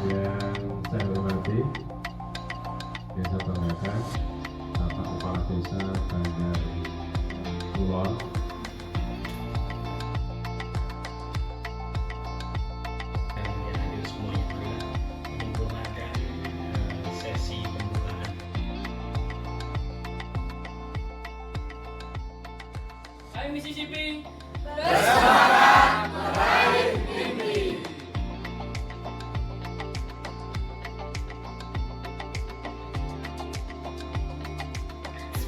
Yang saya hormati, yang saya banggakan, Bapak Kepala Desa Banjar Kulon, dan yang hadir semuanya juga menyempurnakan sesi pembukaan. Hai Mississippi,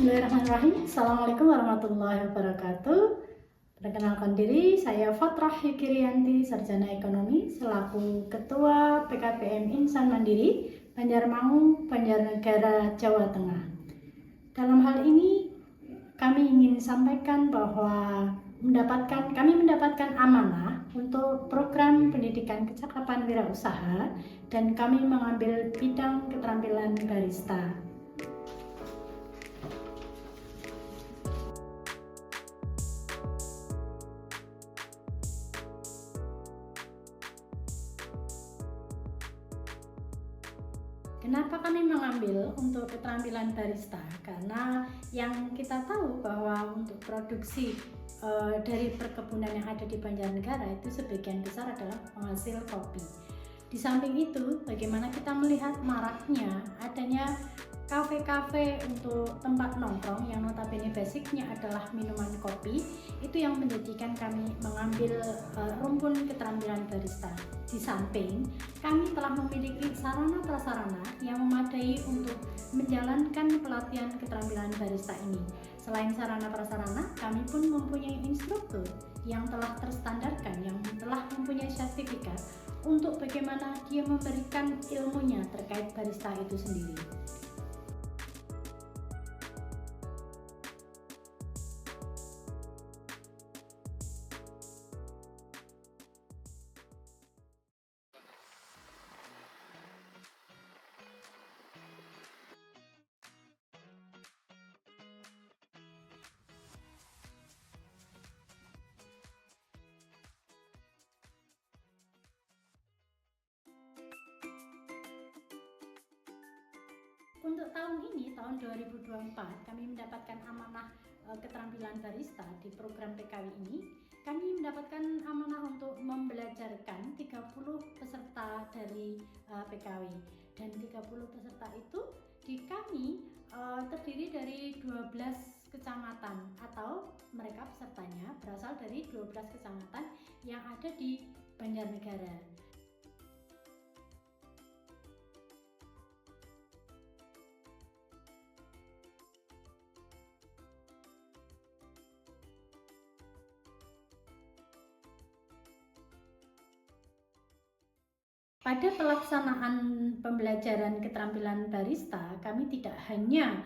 Bismillahirrahmanirrahim. Assalamualaikum warahmatullahi wabarakatuh. Perkenalkan diri, saya Fatrah Yukirianti, Sarjana Ekonomi, selaku Ketua PKPM Insan Mandiri, Banjarmangu, Banjarnegara, Jawa Tengah. Dalam hal ini, kami ingin sampaikan bahwa kami mendapatkan amanah untuk program pendidikan kecakapan wirausaha dan kami mengambil bidang keterampilan barista. Kenapa kami mengambil untuk keterampilan barista? Karena yang kita tahu bahwa untuk produksi dari perkebunan yang ada di Banjarnegara itu sebagian besar adalah penghasil kopi. Di samping itu, bagaimana kita melihat maraknya adanya kafe-kafe untuk tempat nongkrong yang notabene basicnya adalah minuman kopi, itu yang menjadikan kami mengambil rumpun keterampilan barista. Di samping kami telah memiliki sarana prasarana yang memadai untuk menjalankan pelatihan keterampilan barista ini. Selain sarana prasarana, kami pun mempunyai instruktur yang telah terstandarkan, yang telah mempunyai sertifikat untuk bagaimana dia memberikan ilmunya terkait barista itu sendiri. Untuk tahun ini, tahun 2024, kami mendapatkan amanah keterampilan barista di program PKW ini. Kami mendapatkan amanah untuk membelajarkan 30 peserta dari PKW, dan 30 peserta itu di kami terdiri dari 12 kecamatan, atau mereka pesertanya berasal dari 12 kecamatan yang ada di Banjarnegara. Pada pelaksanaan pembelajaran keterampilan barista, kami tidak hanya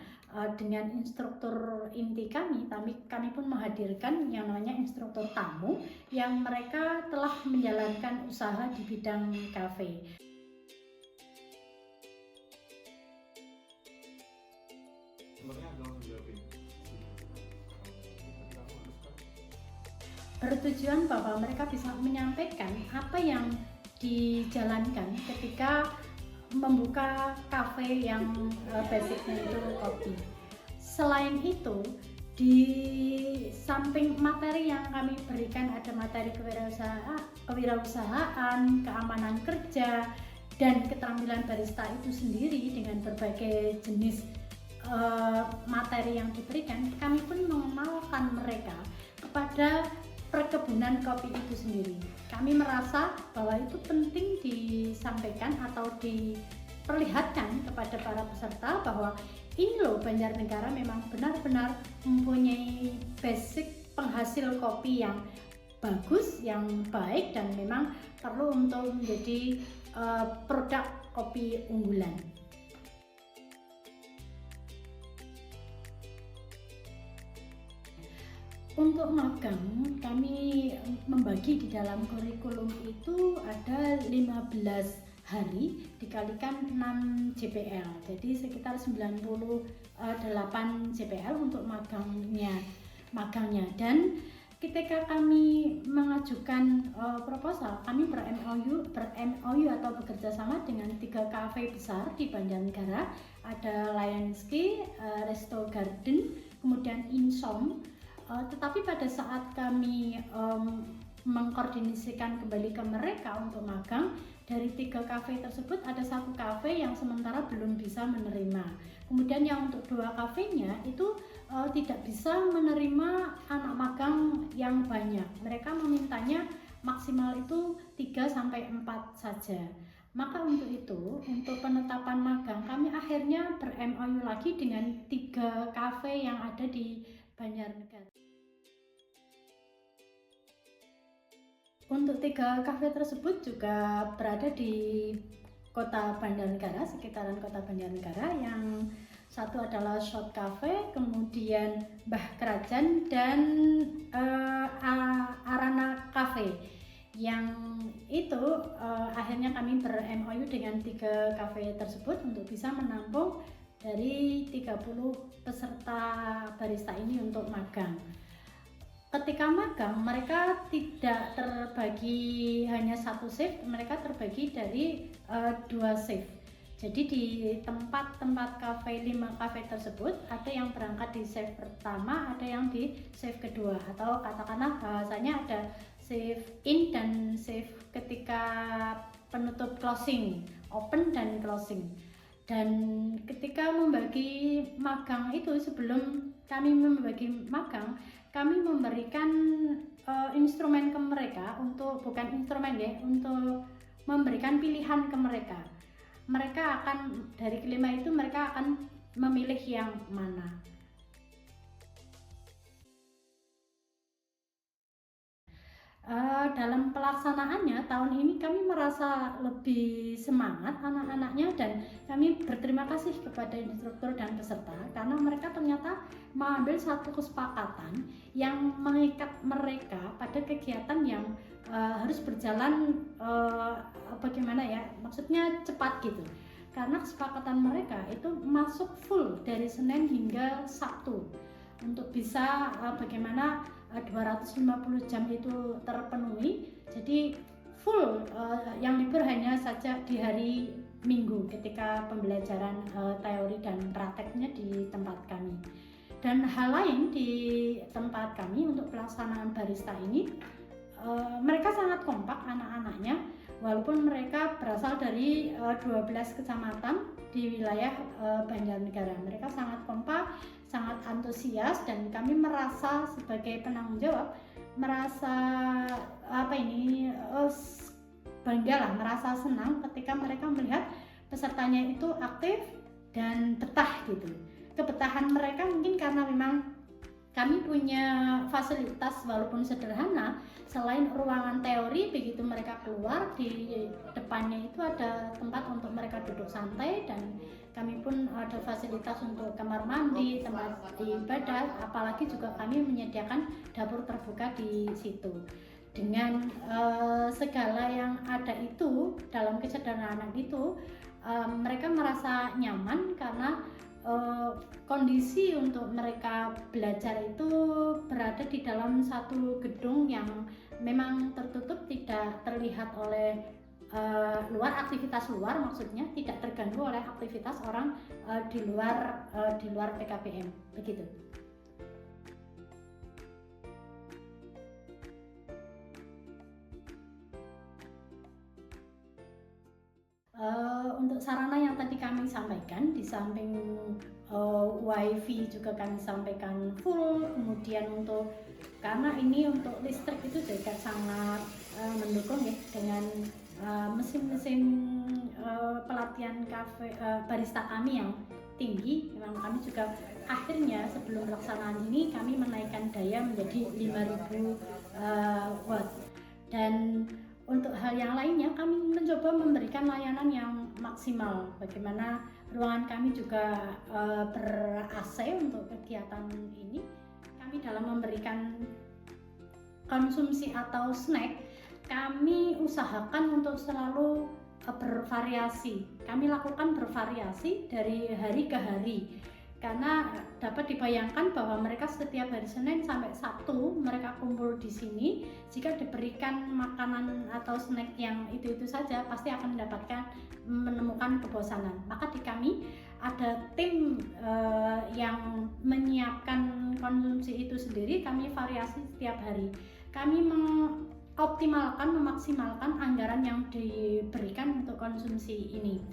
dengan instruktur inti kami, tapi kami pun menghadirkan yang namanya instruktur tamu yang mereka telah menjalankan usaha di bidang kafe. Bertujuan bahwa mereka bisa menyampaikan apa yang dijalankan ketika membuka kafe yang basicnya itu kopi. Selain itu, di samping materi yang kami berikan ada materi kewirausahaan, keamanan kerja, dan keterampilan barista itu sendiri dengan berbagai jenis materi yang diberikan. Kami pun mengenalkan mereka kepada perkebunan kopi itu sendiri. Kami merasa bahwa itu penting disampaikan atau diperlihatkan kepada para peserta bahwa ini loh Banjarnegara memang benar-benar mempunyai basic penghasil kopi yang bagus, yang baik, dan memang perlu untuk menjadi produk kopi unggulan. Untuk magang, kami membagi di dalam kurikulum itu ada 15 hari dikalikan 6 JPL, jadi sekitar 98 JPL untuk magangnya. Dan ketika kami mengajukan proposal, kami ber-MOU atau bekerja sama dengan 3 kafe besar di Banjarnegara, ada Lionsky, Resto Garden, kemudian Insom. Tetapi pada saat kami mengkoordinasikan kembali ke mereka untuk magang, dari 3 kafe tersebut ada 1 kafe yang sementara belum bisa menerima. Kemudian yang untuk 2 kafenya itu tidak bisa menerima anak magang yang banyak. Mereka memintanya maksimal itu 3-4 saja. Maka untuk itu, untuk penetapan magang, kami akhirnya ber-MOU lagi dengan 3 kafe yang ada di Banjarnegara. Untuk 3 kafe tersebut juga berada di kota Banjarnegara, sekitaran kota Banjarnegara. Yang satu adalah Shot Cafe, kemudian Mbah Kerajaan, dan Arana Cafe. Yang itu akhirnya kami ber-MOU dengan 3 kafe tersebut untuk bisa menampung dari 30 peserta barista ini untuk magang. Ketika magang, mereka tidak terbagi hanya 1 shift, mereka terbagi dari 2 shift. Jadi di tempat-tempat kafe, 5 kafe tersebut, ada yang berangkat di shift pertama, ada yang di shift kedua, atau katakanlah bahasanya ada shift in dan shift ketika penutup, closing, open dan closing. Dan ketika membagi magang itu, sebelum kami membagi magang, kami memberikan instrumen ke mereka, untuk bukan instrumen ya, untuk memberikan pilihan ke mereka. Mereka akan, dari kelima itu mereka akan memilih yang mana. Dalam pelaksanaannya tahun ini kami merasa lebih semangat anak-anaknya, dan kami berterima kasih kepada instruktur dan peserta karena mereka ternyata mengambil satu kesepakatan yang mengikat mereka pada kegiatan yang harus berjalan bagaimana ya, maksudnya cepat gitu. Karena kesepakatan mereka itu masuk full dari Senin hingga Sabtu untuk bisa bagaimana 250 jam itu terpenuhi. Jadi full, yang libur hanya saja di hari Minggu ketika pembelajaran teori dan prakteknya di tempat kami. Dan hal lain di tempat kami untuk pelaksanaan barista ini, mereka sangat kompak anak-anaknya, walaupun mereka berasal dari 12 kecamatan di wilayah Banjarnegara. Mereka sangat kompak, sangat antusias, dan kami merasa sebagai penanggung jawab, merasa bangga lah, merasa senang ketika mereka melihat pesertanya itu aktif dan betah gitu. Kebetahan mereka mungkin karena memang kami punya fasilitas walaupun sederhana. Selain ruangan teori, begitu mereka keluar, di depannya itu ada tempat untuk mereka duduk santai, dan kami pun ada fasilitas untuk kamar mandi, tempat ibadah, apalagi juga kami menyediakan dapur terbuka di situ. Dengan segala yang ada itu, dalam kesederhanaan itu, mereka merasa nyaman karena kondisi untuk mereka belajar itu berada di dalam satu gedung yang memang tertutup, tidak terlihat oleh luar, aktivitas luar, maksudnya tidak terganggu oleh aktivitas orang di luar PKBM, begitu. Untuk sarana yang tadi kami sampaikan, di samping WiFi juga kami sampaikan full, kemudian untuk karena ini untuk listrik itu juga sangat mendukung ya, dengan mesin-mesin pelatihan barista kami yang tinggi. Memang kami juga akhirnya sebelum pelaksanaan ini kami menaikkan daya menjadi 5.000 watt. Dan untuk hal yang lainnya kami mencoba memberikan layanan yang maksimal. Bagaimana ruangan kami juga ber-AC untuk kegiatan ini. Kami dalam memberikan konsumsi atau snack, kami usahakan untuk selalu bervariasi. Kami lakukan bervariasi dari hari ke hari, karena dapat dibayangkan bahwa mereka setiap hari Senin sampai Sabtu mereka kumpul di sini. Jika diberikan makanan atau snack yang itu saja, pasti akan menemukan kebosanan. Maka di kami ada tim yang menyiapkan konsumsi itu sendiri. Kami variasi setiap hari. Kami memaksimalkan anggaran yang diberikan untuk konsumsi ini.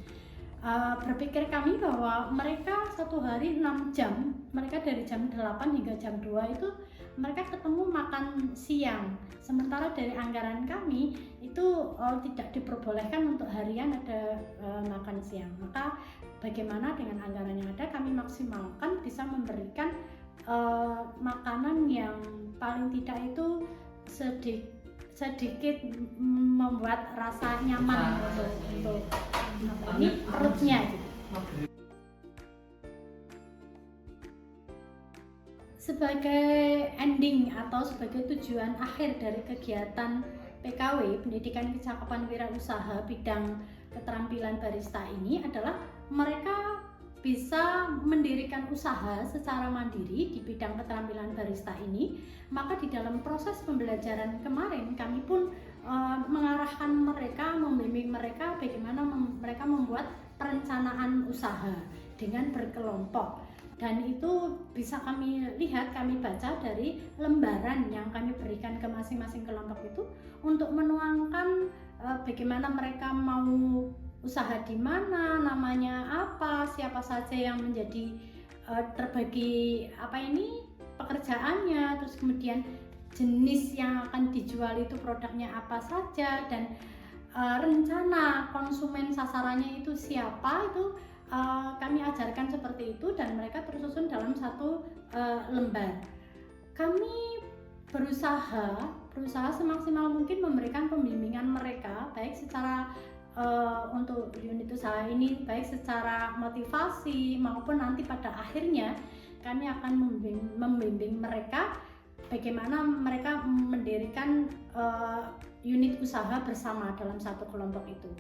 Berpikir kami bahwa mereka satu hari 6 jam, mereka dari jam 8 hingga jam 2 itu mereka ketemu makan siang, sementara dari anggaran kami itu tidak diperbolehkan untuk harian ada makan siang. Maka bagaimana dengan anggaran yang ada, kami maksimalkan bisa memberikan makanan yang paling tidak itu sedikit membuat rasa nyaman untuk ini perutnya gitu. Sebagai ending atau sebagai tujuan akhir dari kegiatan PKW, Pendidikan Kecakapan Wirausaha bidang keterampilan barista ini adalah mereka bisa mendirikan usaha secara mandiri di bidang keterampilan barista ini. Maka di dalam proses pembelajaran kemarin kami pun mengarahkan mereka, membimbing mereka bagaimana mereka membuat perencanaan usaha dengan berkelompok. Dan itu bisa kami lihat, kami baca dari lembaran yang kami berikan ke masing-masing kelompok itu untuk menuangkan bagaimana mereka mau usaha di mana, namanya apa, siapa saja yang menjadi terbagi pekerjaannya, terus kemudian jenis yang akan dijual itu produknya apa saja, dan rencana konsumen sasarannya itu siapa, itu kami ajarkan seperti itu, dan mereka tersusun dalam satu lembar. Kami berusaha semaksimal mungkin memberikan pembimbingan mereka, baik secara untuk unit usaha ini, baik secara motivasi maupun nanti pada akhirnya kami akan membimbing mereka bagaimana mereka mendirikan unit usaha bersama dalam satu kelompok itu.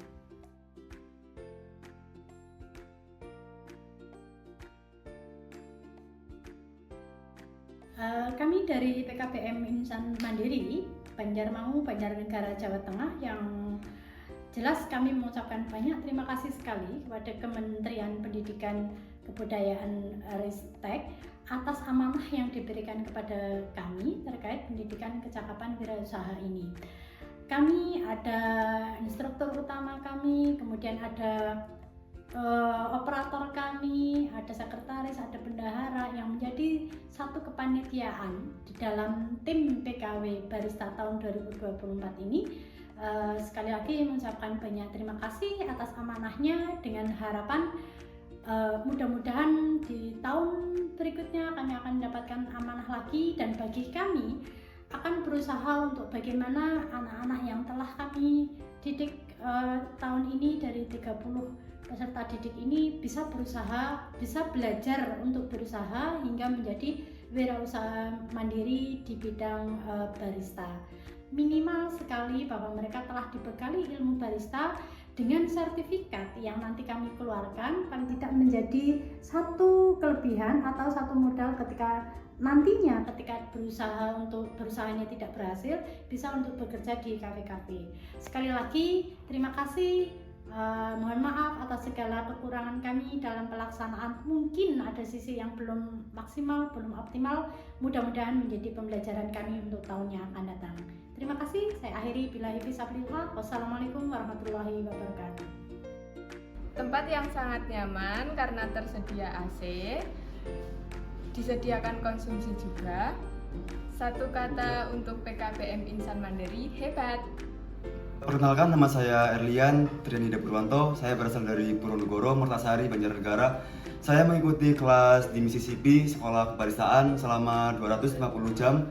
Kami dari PKBM Insan Mandiri Banjarmangu, Banjarnegara, Jawa Tengah, yang jelas kami mengucapkan banyak terima kasih sekali kepada Kementerian Pendidikan Kebudayaan Ristek atas amanah yang diberikan kepada kami terkait pendidikan kecakapan wirausaha ini. Kami ada instruktur utama kami, kemudian ada operator kami, ada sekretaris, ada bendahara yang menjadi satu kepanitiaan di dalam tim PKW Barista tahun 2024 ini. Sekali lagi mengucapkan banyak terima kasih atas amanahnya, dengan harapan mudah-mudahan di tahun berikutnya kami akan mendapatkan amanah lagi, dan bagi kami akan berusaha untuk bagaimana anak-anak yang telah kami didik tahun ini dari 30 peserta didik ini bisa belajar untuk berusaha hingga menjadi wirausaha mandiri di bidang barista. Minimal sekali bahwa mereka telah dibekali ilmu barista dengan sertifikat yang nanti kami keluarkan, paling tidak menjadi satu kelebihan atau satu modal ketika nantinya ketika berusahanya tidak berhasil, bisa untuk bekerja di kafe-kafe. Sekali lagi terima kasih. Mohon maaf atas segala kekurangan kami dalam pelaksanaan. Mungkin ada sisi yang belum maksimal, belum optimal. Mudah-mudahan menjadi pembelajaran kami untuk tahun yang akan datang. Terima kasih. Saya akhiri. Billahi fisabilillah. Wassalamualaikum warahmatullahi wabarakatuh. Tempat yang sangat nyaman karena tersedia AC, disediakan konsumsi juga. Satu kata untuk PKBM Insan Mandiri, hebat. Perkenalkan, nama saya Erlian Trianida Purwanto. Saya berasal dari Purwonegoro, Mertasari, Banjarnegara. Saya mengikuti kelas di Mississippi, sekolah kebaristaan selama 250 jam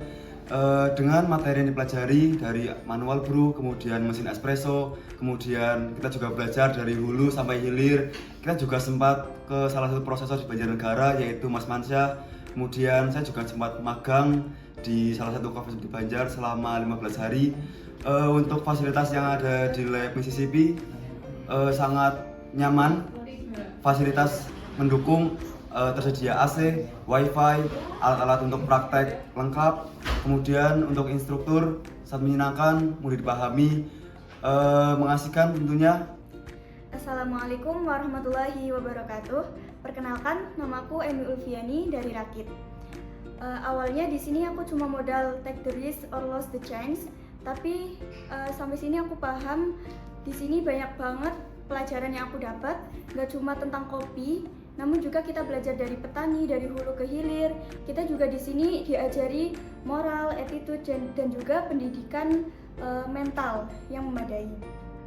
dengan materi yang dipelajari dari manual brew, kemudian mesin espresso, kemudian kita juga belajar dari hulu sampai hilir. Kita juga sempat ke salah satu prosesor di Banjarnegara yaitu Mas Mansyah. Kemudian saya juga sempat magang di salah satu coffee shop di Banjar selama 15 hari. Untuk fasilitas yang ada di lab Mississippi sangat nyaman, fasilitas mendukung, tersedia AC, WiFi, alat-alat untuk praktek lengkap. Kemudian untuk instruktur sangat menyenangkan, mudah dipahami, mengasihkan tentunya. Assalamualaikum warahmatullahi wabarakatuh. Perkenalkan, namaku Emi Ulfiani dari Rakit. Awalnya di sini aku cuma modal take the risk or lose the chance, tapi sampai sini aku paham di sini banyak banget pelajaran yang aku dapat. Gak cuma tentang kopi, namun juga kita belajar dari petani, dari hulu ke hilir. Kita juga di sini diajari moral, attitude, dan juga pendidikan mental yang memadai.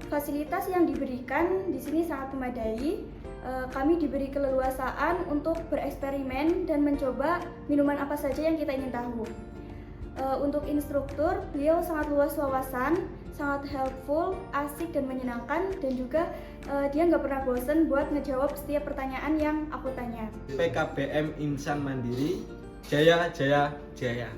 Fasilitas yang diberikan di sini sangat memadai. Kami diberi keleluasaan untuk bereksperimen dan mencoba minuman apa saja yang kita ingin tahu. Untuk instruktur, beliau sangat luas wawasan, sangat helpful, asik dan menyenangkan, dan juga dia nggak pernah bosan buat ngejawab setiap pertanyaan yang aku tanya. PKBM Insan Mandiri, jaya jaya jaya.